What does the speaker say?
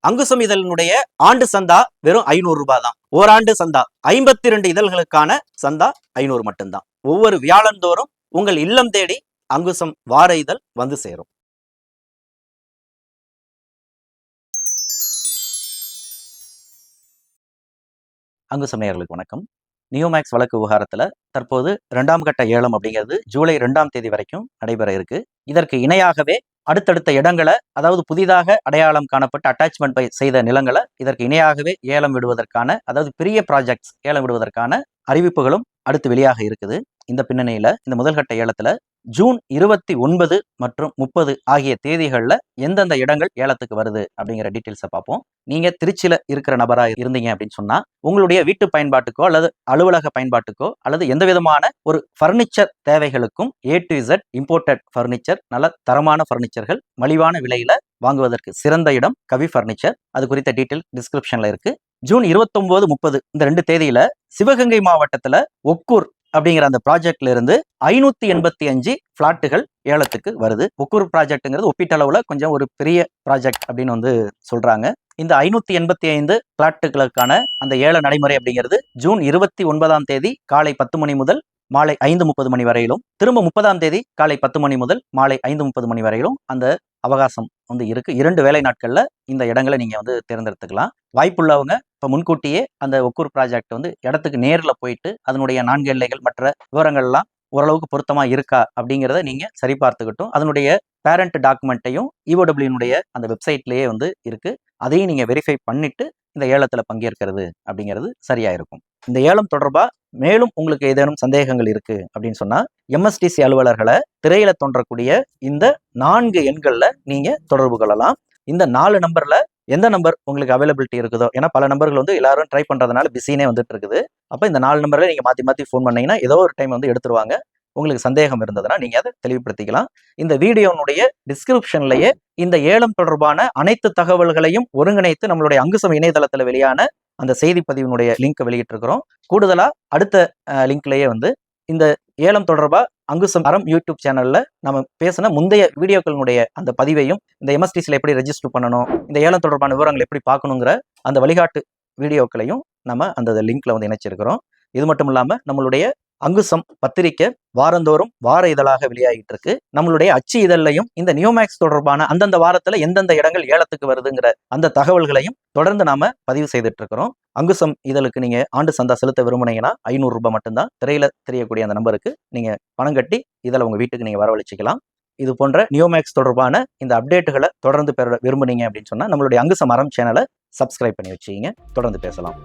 அங்குசம் இதழினுடைய ஆண்டு சந்தா வெறும் 500 ரூபாய் தான். ஓராண்டு சந்தா 52 இதழ்களுக்கான சந்தா 500 மட்டும்தான். ஒவ்வொரு வியாழந்தோறும் உங்கள் இல்லம் தேடி அங்குசம் வார இதழ் வந்து சேரும். அங்குசம் நேயர்களுக்கு வணக்கம். நியோமேக்ஸ் வழக்கு விவகாரத்துல தற்போது 2ஆம் கட்ட ஏலம் அப்படிங்கிறது ஜூலை 2ஆம் தேதி வரைக்கும் நடைபெற இருக்கு. இதற்கு இணையாகவே அடுத்தடுத்த இடங்களை, அதாவது புதிதாக அடையாளம் காணப்பட்ட அட்டாச்மெண்ட் செய்த நிலங்களை இதற்கு இணையாகவே ஏலம் விடுவதற்கான, அதாவது பெரிய ப்ராஜெக்ட்ஸ் ஏலம் விடுவதற்கான அறிவிப்புகளும் அடுத்து வெளியாக இருக்குது. இந்த பின்னணியில இந்த முதல்கட்ட ஏலத்துல ஜூன் 29 மற்றும் 30 ஆகிய தேதிகளில் எந்தெந்த இடங்கள் ஏலத்துக்கு வருது அப்படிங்கிற டீட்டெயில்ஸை பார்ப்போம். நீங்க திருச்சியில இருக்கிற நபரா இருந்தீங்க அப்படின்னு சொன்னா உங்களுடைய வீட்டு பயன்பாட்டுக்கோ அல்லது அலுவலக பயன்பாட்டுக்கோ அல்லது எந்த விதமான ஒரு பர்னிச்சர் தேவைகளுக்கும் A to Z imported furniture, நல்ல தரமான பர்னிச்சர்கள் மலிவான விலையில வாங்குவதற்கு சிறந்த இடம் கவி பர்னிச்சர். அது குறித்த டீட்டெயில் டிஸ்கிரிப்ஷன்ல இருக்கு. ஜூன் 29, 30 இந்த 2 தேதியில சிவகங்கை மாவட்டத்துல ஒக்கூர் அப்படிங்கிற அந்த ப்ராஜெக்ட்ல இருந்து 585 பிளாட்டுகள் ஏலத்துக்கு வருது. ஒக்கூர் ப்ராஜெக்ட்ங்கிறது ஒப்பீட்டளவுல கொஞ்சம் ஒரு பெரிய ப்ராஜெக்ட் அப்படின்னு சொல்றாங்க. இந்த 585 பிளாட்டுகளுக்கான அந்த ஏல நடைமுறை அப்படிங்கிறது ஜூன் 29ஆம் தேதி காலை 10 மணி முதல் மாலை 5:30 மணி வரையிலும், திரும்ப 30ஆம் தேதி காலை 10 மணி முதல் மாலை 5:30 மணி வரையிலும் அந்த அவகாசம் இருக்கு. 2 வேலை நாட்கள்ல இந்த இடங்களை நீங்க தேர்ந்தெடுத்துக்கலாம். வாய்ப்புள்ளவங்க இப்ப முன்கூட்டியே அந்த ஒக்கூர் ப்ராஜெக்ட் இடத்துக்கு நேரில் போயிட்டு அதனுடைய 4 எல்லைகள் மற்ற விவரங்கள் எல்லாம் ஓரளவுக்கு பொருத்தமா இருக்கா அப்படிங்கிறத நீங்க சரிபார்த்துக்கிட்டும், அதனுடைய பேரண்ட் டாக்குமெண்ட்டையும் EOW அந்த வெப்சைட்லயே இருக்கு. அதையும் நீங்க வெரிஃபை பண்ணிட்டு இந்த ஏலத்துல பங்கேற்கிறது அப்படிங்கிறது சரியா இருக்கும். இந்த ஏலம் தொடர்பா மேலும் உங்களுக்கு ஏதேனும் சந்தேகங்கள் இருக்கு அப்படின்னு சொன்னா MSTC அலுவலர்களை திரையில தோன்றக்கூடிய இந்த 4 எண்கள்ல நீங்க தொடர்பு கொள்ளலாம். இந்த 4 நம்பர்ல எந்த நம்பர் உங்களுக்கு அவைலபிலிட்டி இருக்குதோ, ஏன்னா பல நம்பர்கள் எல்லாரும் ட்ரை பண்றதுனால பிஸினே இருக்கு. அப்ப இந்த 4 நம்பர்ல நீங்க மாத்தி ஃபோன் பண்ணீங்கன்னா ஏதோ ஒரு டைம் எடுத்துருவாங்க. உங்களுக்கு சந்தேகம் இருந்ததுன்னா நீங்க அதை தெளிவுபடுத்திக்கலாம். இந்த வீடியோனுடைய டிஸ்கிரிப்ஷன்லயே இந்த ஏலம் தொடர்பான அனைத்து தகவல்களையும் ஒருங்கிணைத்து நம்மளுடைய அங்குசம் இணையதளத்துல வெளியான அந்த செய்தி பதிவினுடைய லிங்க் வெளியிட்டிருக்கிறோம். கூடுதலா அடுத்த லிங்க்லயே இந்த ஏலம் தொடர்பா அங்குசம் அறம் யூடியூப் சேனல்ல நம்ம பேசின முந்தைய வீடியோக்களினுடைய அந்த பதிவையும், இந்த MSTCல எப்படி ரெஜிஸ்டர் பண்ணணும், இந்த ஏலம் தொடர்பான விவரங்கள் எப்படி பார்க்கணுங்கிற அந்த வழிகாட்டு வீடியோக்களையும் நம்ம அந்த லிங்க்ல இணைச்சிருக்கிறோம். இது மட்டும் இல்லாம நம்மளுடைய அங்குசம் பத்திரிக்கை வாரந்தோறும் வார இதழாக வெளியாகிட்டு இருக்கு. நம்மளுடைய அச்சு இதழையும் இந்த நியோமேக்ஸ் தொடர்பான அந்தந்த வாரத்துல எந்தெந்த இடங்கள் ஏலத்துக்கு வருதுங்கிற அந்த தகவல்களையும் தொடர்ந்து நாம பதிவு செய்துட்டு இருக்கிறோம். அங்குசம் இதழுக்கு நீங்க ஆண்டு சந்தா செலுத்த விரும்புனீங்கன்னா 500 ரூபாய் மட்டும்தான். திரையில தெரியக்கூடிய அந்த நம்பருக்கு நீங்க பணம் கட்டி இதழை உங்க வீட்டுக்கு நீங்க வரவழைச்சிக்கலாம். இது போன்ற நியோமேக்ஸ் தொடர்பான இந்த அப்டேட்டுகளை தொடர்ந்து பெற விரும்புனீங்க அப்படின்னு சொன்னா நம்மளுடைய அங்குசம் அறம் சேனலை சப்ஸ்கிரைப் பண்ணி வச்சுக்கிங்க. தொடர்ந்து பேசலாம்.